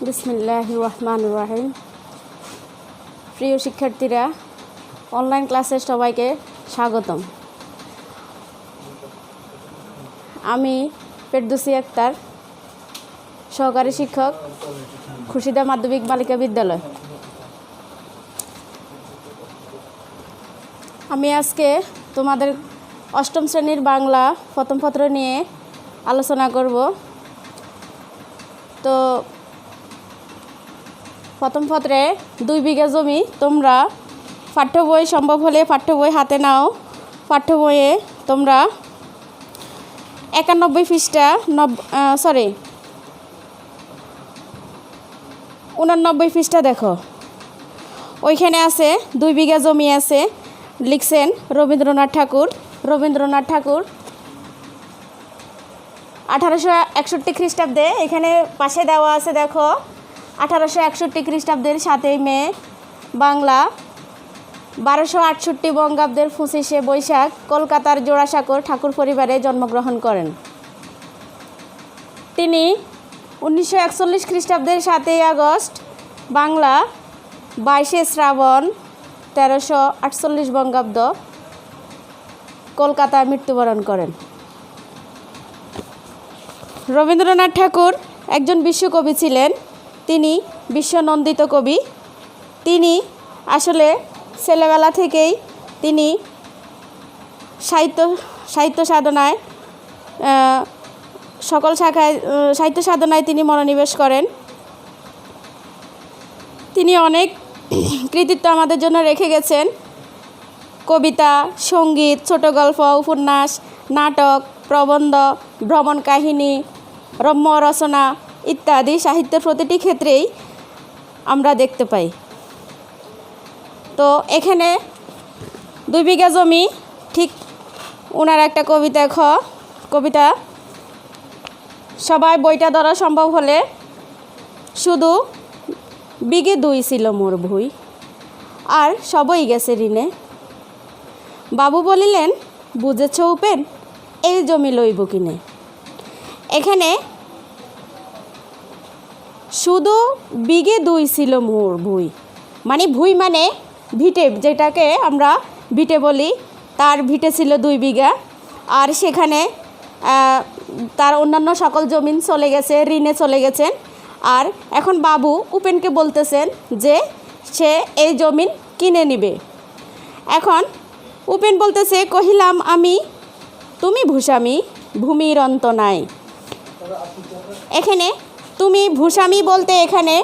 বিসমিল্লাহির রহমানির রহিম। প্রিয় শিক্ষার্থীরা, অনলাইন ক্লাসে সবাইকে স্বাগতম। আমি ফেরদৌসী আক্তার, সহকারী শিক্ষক, খুরশিদা মাধ্যমিক বালিকা বিদ্যালয়। আমি আজকে তোমাদের অষ্টম শ্রেণীর বাংলা প্রথম পত্র নিয়ে আলোচনা করব। তো প্রথম পত্রে 2 বিঘা জমি। তোমরা পাঠ্য বই সম্ভব হলে পাঠ্য বই হাতে নাও। পাঠ্য বইয়ে তোমরা 91 পৃষ্ঠা 89 পৃষ্ঠা দেখো। ওইখানে আছে 2 বিঘা জমি আছে, লিখছেন রবীন্দ্রনাথ ঠাকুর। 1861 খ্রিস্টাব্দে এখানে পাশে দেওয়া আছে, দেখো 1861 খ্রিস্টাব্দের 7 মে বাংলা, 1268 বঙ্গাব্দের 25শে বৈশাখ কলকাতার জোড়াসাঁকোর ঠাকুর পরিবারে জন্মগ্রহণ করেন। তিনি 1941 খ্রিস্টাব্দের 7 আগস্ট বাংলা, 22শে শ্রাবণ 1348 বঙ্গাব্দ কলকাতায় মৃত্যুবরণ করেন। রবীন্দ্রনাথ ঠাকুর একজন বিশ্বকবি ছিলেন। তিনি বিশ্বনন্দিত কবি। তিনি আসলে ছেলেবেলা থেকেই তিনি সাহিত্য সাধনায় সকল শাখায় সাহিত্য সাধনায় তিনি মনোনিবেশ করেন। তিনি অনেক কৃতিত্ব আমাদের জন্য রেখে গেছেন। কবিতা, সঙ্গীত, ছোট গল্প, উপন্যাস, নাটক, প্রবন্ধ, ভ্রমণ কাহিনী, রম্য রচনা ইত্যাদি সাহিত্যের প্রতিটি ক্ষেত্রেই আমরা দেখতে পাই। তো এখানে 2 বিঘা জমি, ঠিক ওনার একটা কবিতা সবাই বইটা ধরা সম্ভব হলে। শুধু বিঘে 2 ছিল মোর ভুই, আর সবই গেছে ঋণে। বাবু বলিলেন, বুঝেছ উপেন, এই জমি লইব কিনে। এখানে শুধু বিঘে 2 ছিল মোর ভুই, মানে ভুই মানে ভিটে, যেটাকে আমরা ভিটে বলি। তার ভিটে ছিল 2 বিঘা, আর সেখানে তার অন্যান্য সকল জমিন চলে গেছে, ঋণে চলে গেছেন। আর এখন বাবু উপেনকে বলতেছেন যে সে এই জমিন কিনে নিবে। এখন উপেন বলতেছে, কহিলাম আমি তুমি ভূস্বামী, ভূমির অন্ত নাই। এখানে তুমি ভূস্বামী বলতে এখানে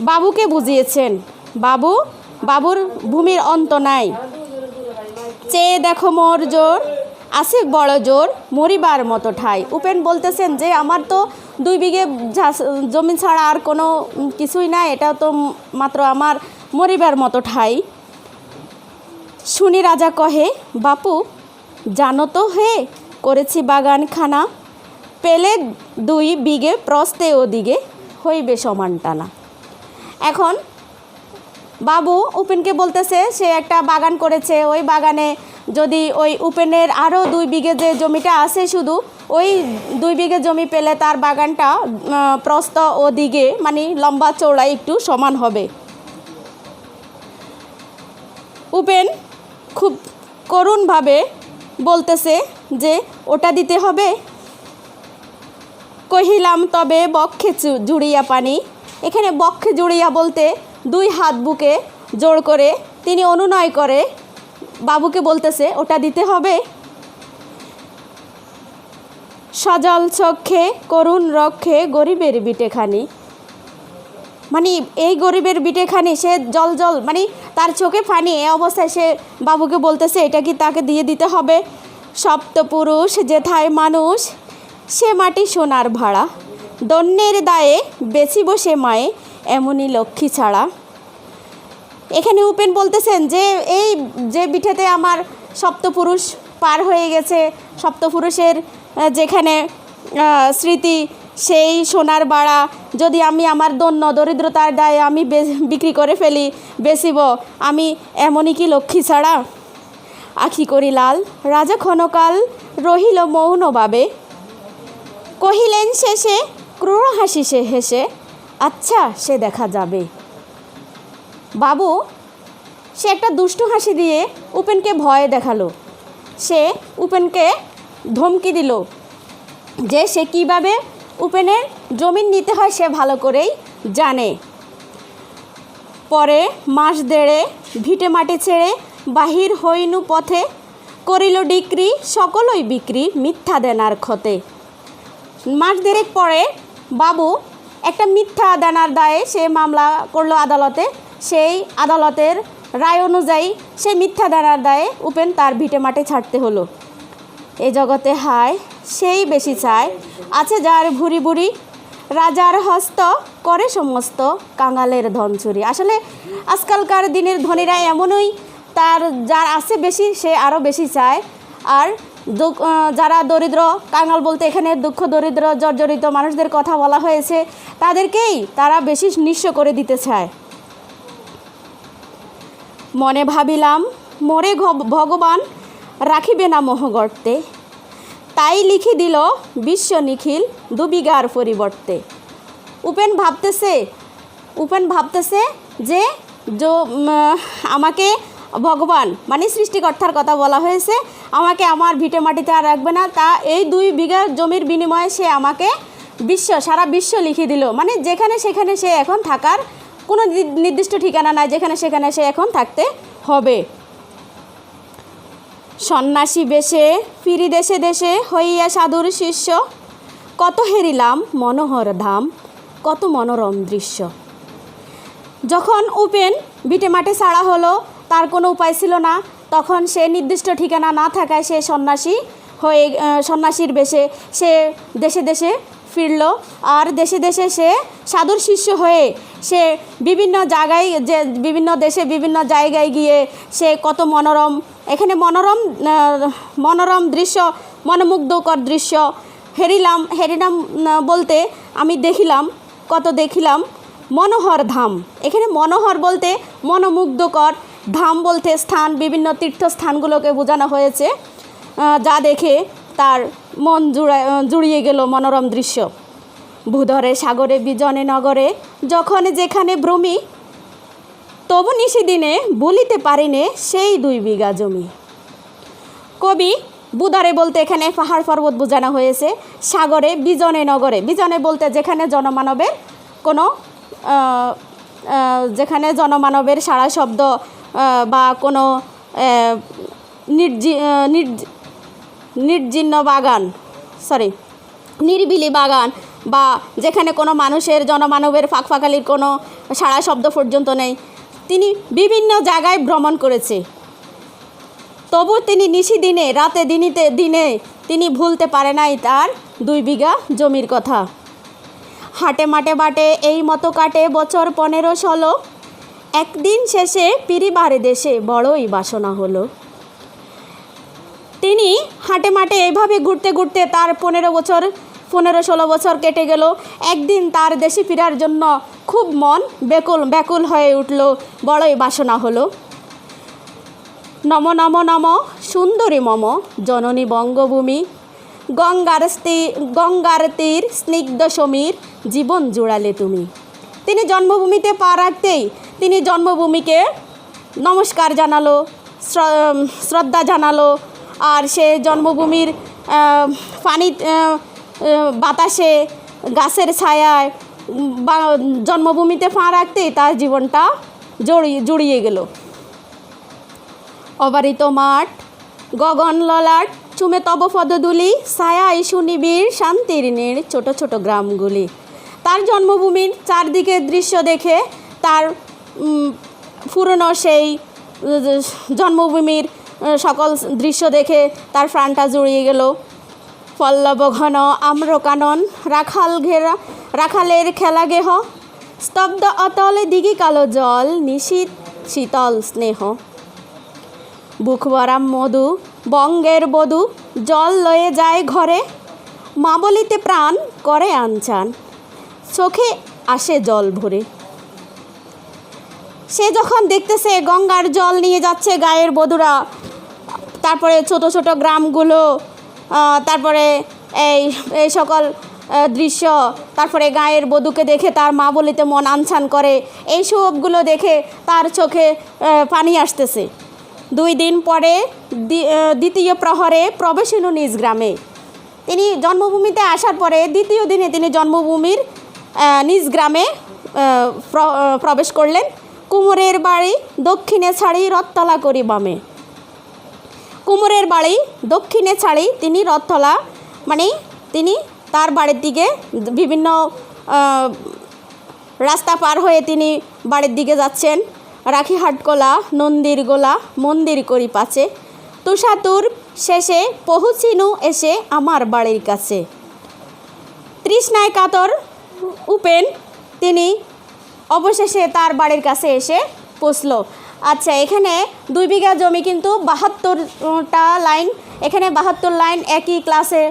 বাবুকে বুঝিয়েছেন। বাবুর ভূমির অন্ত নাই। চেয়ে দেখো মোর জোর, আছে বড় জোর, মরিবার মতো ঠাই। উপেন বলতেছেন যে আমার তো 2 বিঘে জমি ছাড়া আর কোনো কিছুই নাই, এটা তো মাত্র আমার মরিবার মতো ঠাই। শুনি রাজা কহে, বাপু জানো তো হে, করেছি বাগানখানা, পেলে 2 বিঘে প্রস্তে ওদিকে, হইবে সমান টানা। এখন বাবু উপেনকে বলতেছে সে একটা বাগান করেছে, ওই বাগানে যদি ওই উপেনের আরও 2 বিঘে যে জমিটা আছে, শুধু ওই 2 বিঘে জমি পেলে তার বাগানটা প্রস্থ ও দিকে, মানে লম্বা চৌড়াই একটু সমান হবে। উপেন খুব করুণভাবে বলতেছে যে ওটা দিতে হবে। কহিলাম তবে বক্ষে জুড়িয়া পানি। এখানে বক্ষে জুড়িয়া বলতে 2 হাত বুকে জোড় করে তিনি অনুনয় করে বাবুকে বলতেছে ওটা দিতে হবে। সজল চক্ষে করুণ রক্ষে গরিবের বিটেখানি, মানে এই গরিবের বিটেখানি সে জল মানে তার চোখে পানি, এই অবস্থায় সে বাবুকে বলতেছে এটা কি তাকে দিয়ে দিতে হবে। সপ্তপুরুষ যেথায় মানুষ, সে মাটি সোনার ভাড়া, দন্যের দায়ে বেচিব সে মায়ে, এমনই লক্ষ্মী ছাড়া। এখানে উপেন বলতেছেন যে এই যে বিঠেতে আমার সপ্তপুরুষ পার হয়ে গেছে, সপ্তপুরুষের যেখানে স্মৃতি, সেই সোনার বাড়া যদি আমি আমার দরিদ্রতার দায়ে আমি বিক্রি করে ফেলি, বেচিব, আমি এমনই কি লক্ষ্মী ছাড়া। আখি করি লাল, রাজা ক্ষণকাল রহিল মৌনভাবে, কহিলেন শেষে ক্রূর হাসি সে হেসে, আচ্ছা সে দেখা যাবে। বাবু সে একটা দুষ্টু হাসি দিয়ে উপেনকে ভয় দেখালো। সে উপেনকে ধমকি দিল যে সে কিভাবে উপেনের জমিন নিতে হয় সে ভালো করেই জানে। পরে মাস দেড়ে ভিটে মাটি ছেড়ে বাহির হইনু পথে, করিল ডিক্রি সকলই বিক্রি মিথ্যা দেনার ক্ষতে। মাস দেড়েক পরে বাবু একটা মিথ্যা দেনার দায়ে সে মামলা করলো আদালতে। সেই আদালতের রায় অনুযায়ী সেই মিথ্যা দেনার দায়ে উপেন তার ভিটে মাটি ছাড়তে হলো। এ জগতে হায় সেই বেশি চায়, আছে যার ভুরি ভুরি, রাজার হস্ত করে সমস্ত কাঙালের ধন চুরি। আসলে আজকালকার দিনের ধনীরা এমনই, তার যার আছে বেশি সে আরও বেশি চায়। আর যারা দরিদ্র, কাঙাল বলতে এখানে দুঃখ দরিদ্র জর্জরিত মানুষদের কথা বলা হয়েছে, তাদেরকেই তারা বেশি নিঃস্ব করে দিতে চায়। মনে ভাবিলাম মোরে ভগবান রাখিবে না মোহগর্তে, তাই লিখি দিল বিশ্ব নিখিল দুবিঘার পরিবর্তে। উপেন ভাবতেছে যে আমাকে ভগবান মানে সৃষ্টিকর্তার কথা বলা হয়েছে, আমাকে আমার ভিটে মাটিতে আর রাখবে না, তা এই 2 বিঘা জমির বিনিময়ে সে আমাকে সারা বিশ্ব লিখে দিল। মানে যেখানে সেখানে সে এখন থাকার কোনো নির্দিষ্ট ঠিকানা নাই, যেখানে সেখানে সে এখন থাকতে হবে। সন্ন্যাসী বেশে ফিরি দেশে দেশে হইয়া সাধুর শিষ্য, কত হেরিলাম মনোহর ধাম কত মনোরম দৃশ্য। যখন উপেন ভিটে মাটি ছাড়া হলো, তার কোনো উপায় ছিল না, তখন সে নির্দিষ্ট ঠিকানা না থাকায় সে সন্ন্যাসীর বেশে সে দেশে দেশে ফিরল। আর দেশে দেশে সে সাধুর শিষ্য হয়ে সে বিভিন্ন জায়গায়, যে বিভিন্ন দেশে বিভিন্ন জায়গায় গিয়ে সে কত মনোরম, এখানে মনোরম দৃশ্য, মনোমুগ্ধকর দৃশ্য হেরিলাম বলতে আমি দেখিলাম মনোহর ধাম। এখানে মনোহর বলতে মনোমুগ্ধকর, ধাম বলতে স্থান, বিভিন্ন তীর্থস্থানগুলোকে বোঝানো হয়েছে, যা দেখে তার মন জুড়িয়ে গেল মনোরম দৃশ্য। ভূধরে সাগরে বিজনে নগরে যখন যেখানে ভ্রমি, তবু নিশিদিনে বলিতে পারিনে সেই 2 বিঘা জমি। কবি বুধরে বলতে এখানে পাহাড় পর্বত বোঝানো হয়েছে, সাগরে বিজনে নগরে, বিজনে বলতে যেখানে জনমানবের সারা শব্দ বা কোনো নিরিবিলি বাগান, বা যেখানে কোনো মানুষের জনমানবের ফাঁকফাঁকালির কোনো সারা শব্দ পর্যন্ত নেই, তিনি বিভিন্ন জায়গায় ভ্রমণ করেছে। তবু তিনি নিশিদিনে রাতে দিনে তিনি ভুলতে পারে নাই তার 2 বিঘা জমির কথা। হাটে মাঠে বাটে এই মতো কাটে বছর 15-16, একদিন শেষে পিরিবারে দেশে বড়ই বাসনা হলো। তিনি হাটে মাঠে এইভাবে ঘুরতে ঘুরতে তার 15-16 বছর কেটে গেল। একদিন তার দেশে ফেরার জন্য খুব মন ব্যাকুল হয়ে উঠল, বড়ই বাসনা হলো। নম নম নম সুন্দরী মম জননী বঙ্গভূমি, গঙ্গার তীর স্নিগ্ধ সমীর জীবন জুড়ালে তুমি। তিনি জন্মভূমিতে পা রাখতেই তিনি জন্মভূমিকে নমস্কার জানালো, শ্রদ্ধা জানালো। আর সে জন্মভূমির পানি, বাতাসে, গাছের ছায়ায় জন্মভূমিতে পা রাখতেই তার জীবনটা জুড়িয়ে গেল। অবারিত মাঠ, গগন ললাট, চুমে তব পদধূলি, ছায়ায় সুনিবিড় শান্তির নীড় ছোট ছোট গ্রামগুলি। তার জন্মভূমির চারদিকের দৃশ্য দেখে, তার পুরনো সেই জন্মভূমির সকল দৃশ্য দেখে তার প্রাণটা জুড়িয়ে গেল। পল্লব ঘন আম্রকানন, রাখালের খেলা গেহ, স্তব্ধ অতল দিঘি কালো জল, নিশীত শীতল স্নেহ। বুক ভরা মধু বঙ্গের বধূ, জল লয়ে যায় ঘরে, মা বলিতে প্রাণ করে আনচান, চোখে আসে জল ভরে। সে যখন দেখতেছে গঙ্গার জল নিয়ে যাচ্ছে গায়ের বধূরা, তারপরে ছোট ছোট গ্রামগুলো, তারপরে এই সকল দৃশ্য, তারপরে গায়ের বধূকে দেখে তার মা বলিতে মন আনছান করে, এই সবগুলো দেখে তার চোখে পানি আসতেছে। 2 দিন পরে দ্বিতীয় প্রহরে প্রবেশিনু নিজ গ্রামে। তিনি জন্মভূমিতে আসার পরে দ্বিতীয় দিনে তিনি জন্মভূমির নিজ গ্রামে প্রবেশ করলেন। কুমোরের বাড়ি দক্ষিণে ছাড়ি রথতলা করি বামে। কুমোরের বাড়ি দক্ষিণে ছাড়ি তিনি রথতলা, মানে তিনি তার বাড়ির দিকে বিভিন্ন রাস্তা পার হয়ে তিনি বাড়ির দিকে যাচ্ছেন। রাখিহাট গোলা নন্দীর গোলা মন্দির করি পাচে, তুষাতুর শেষে পৌঁছিনু এসে আমার বাড়ির কাছে। তৃষ্ণায় কাতর উপেন তিনি অবশেষে তার বাড়ির কাছে এসে পৌঁছল। আচ্ছা, এখানে 2 বিঘা জমি কিন্তু 72টা লাইন, এখানে 72 লাইন একই ক্লাসে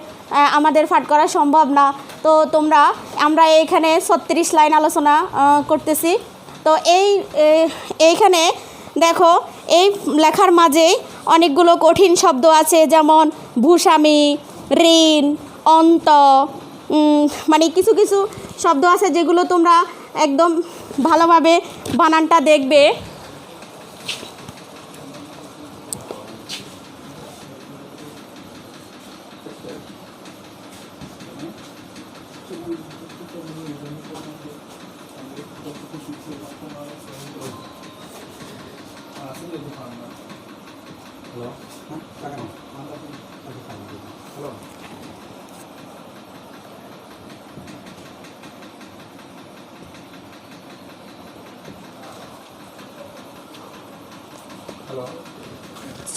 আমাদের পাঠ করা সম্ভব না। তো আমরা এখানে 36 লাইন আলোচনা করতেছি। তো এইখানে দেখো, এই লেখার মাঝে অনেকগুলো কঠিন শব্দ আছে, যেমন ভূস্বামী, ঋণ, অন্ত, মানে কিছু কিছু শব্দ আছে যেগুলো তোমরা একদম ভালোভাবে বানানটা দেখবে।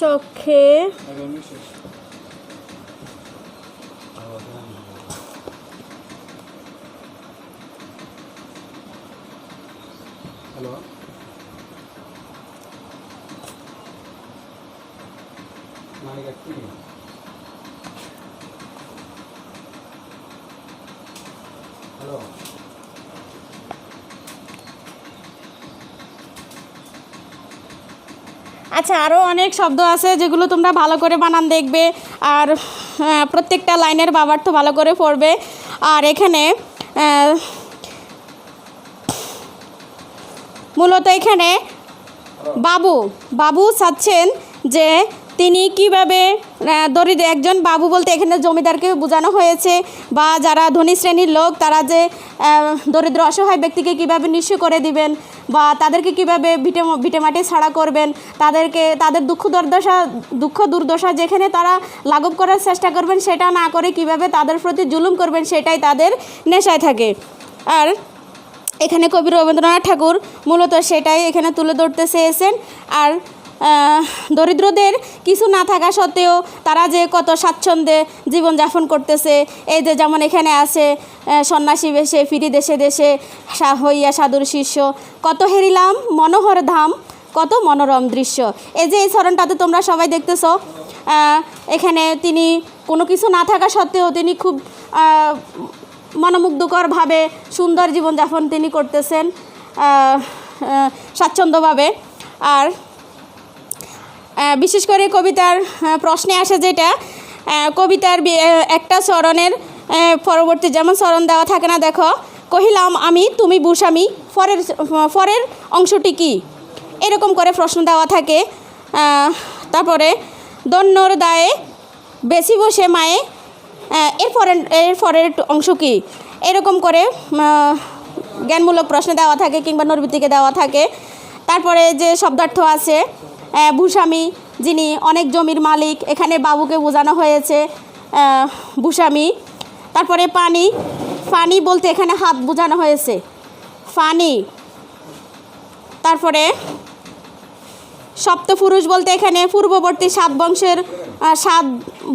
চোখে আচ্ছা, আরও অনেক শব্দ আছে যেগুলো তোমরা ভালো করে বানান দেখবে, আর প্রত্যেকটা লাইনের বাবার্থ ভালো করে পড়বে। আর এখানে মূলত এখানে বাবু চাচ্ছেন যে তিনি কিভাবে দরিদ্র, একজন বাবু বলতে এখানে জমিদারকে বোঝানো হয়েছে, বা যারা ধনী শ্রেণীর লোক তারা যে দরিদ্র অসহায় ব্যক্তিকে কিভাবে নিঃস্ব করে দিবেন, বা তাদেরকে কিভাবে ভিটে মাটি ছাড়া করবেন, তাদের দুঃখ দুর্দশা যেখানে তারা লাঘব করার চেষ্টা করবেন সেটা না করে কিভাবে তাদের প্রতি জুলুম করবেন সেটাই তাদের নেশায় থাকে। আর এখানে কবি রবীন্দ্রনাথ ঠাকুর মূলত সেটাই এখানে তুলে ধরতে চেয়েছেন। আর দরিদ্রদের কিছু না থাকা সত্ত্বেও তারা যে কত স্বাচ্ছন্দ্যে জীবনযাপন করতেছে, এই যে যেমন এখানে আছে সন্ন্যাসী বেশে ফিরি দেশে দেশে হইয়া সাধুর শিষ্য, কত হেরিলাম মনোহর ধাম কত মনোরম দৃশ্য। এই যে এই চরণটাতে তোমরা সবাই দেখতেছ, এখানে তিনি কোনো কিছু না থাকা সত্ত্বেও তিনি খুব মনোমুগ্ধকরভাবে সুন্দর জীবনযাপন তিনি করতেছেন স্বাচ্ছন্দ্যভাবে। আর বিশেষ করে কবিতার প্রশ্নে আসে যেটা, কবিতার একটা চরণের পরবর্তী যেমন চরণ দেওয়া থাকে না, দেখো, কহিলাম আমি তুমি ভূস্বামী, পরের অংশটি কি, এরকম করে প্রশ্ন দেওয়া থাকে। তারপরে দন্যর দায়ে বেশি বসে মায়ে, এরপরের অংশ কি, এরকম করে জ্ঞানমূলক প্রশ্ন দেওয়া থাকে কিংবা নৈর্বৃত্তিকে দেওয়া থাকে। তারপরে যে শব্দার্থ আছে, ভূস্বামী যিনি অনেক জমির মালিক, এখানে বাবুকে বোঝানো হয়েছে ভূস্বামী। তারপরে পানি বলতে এখানে হাত বোঝানো হয়েছে পানি। তারপরে সপ্তপুরুষ বলতে এখানে পূর্ববর্তী 7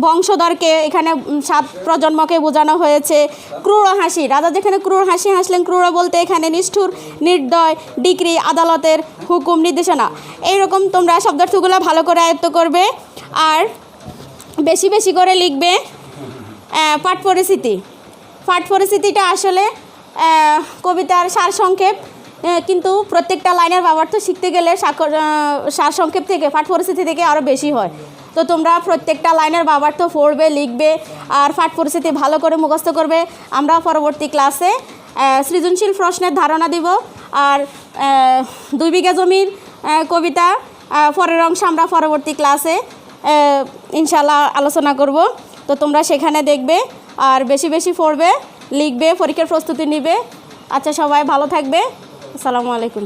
বংশধরকে, এখানে 7 প্রজন্মকে বোঝানো হয়েছে। ক্রূর হাসি, রাজা যেখানে ক্রূর হাসি হাসলেন, ক্রূর বলতে এখানে নিষ্ঠুর, নির্দয়, ডিগ্রি, আদালতের হুকুম, নির্দেশনা। এইরকম তোমরা শব্দার্থগুলো ভালো করে আয়ত্ত করবে আর বেশি বেশি করে লিখবে। পাঠ পরিস্থিতিটা আসলে কবিতার সারসংক্ষেপ, কিন্তু প্রত্যেকটা লাইনের ভাবার্থ শিখতে গেলে সারসংক্ষেপ থেকে পাঠ পরিস্থিতি থেকে আরও বেশি হয়। তো তোমরা প্রত্যেকটা লাইনের বাবার তো পড়বে, লিখবে আর পাঠ পরিস্থিতি ভালো করে মুখস্থ করবে। আমরা পরবর্তী ক্লাসে সৃজনশীল প্রশ্নের ধারণা দিব। আর 2 বিঘা জমির কবিতা পরের অংশ আমরা পরবর্তী ক্লাসে ইনশাল্লাহ আলোচনা করব। তো তোমরা সেখানে দেখবে আর বেশি বেশি পড়বে, লিখবে, পরীক্ষার প্রস্তুতি নিবে। আচ্ছা, সবাই ভালো থাকবে। আসসালামু আলাইকুম।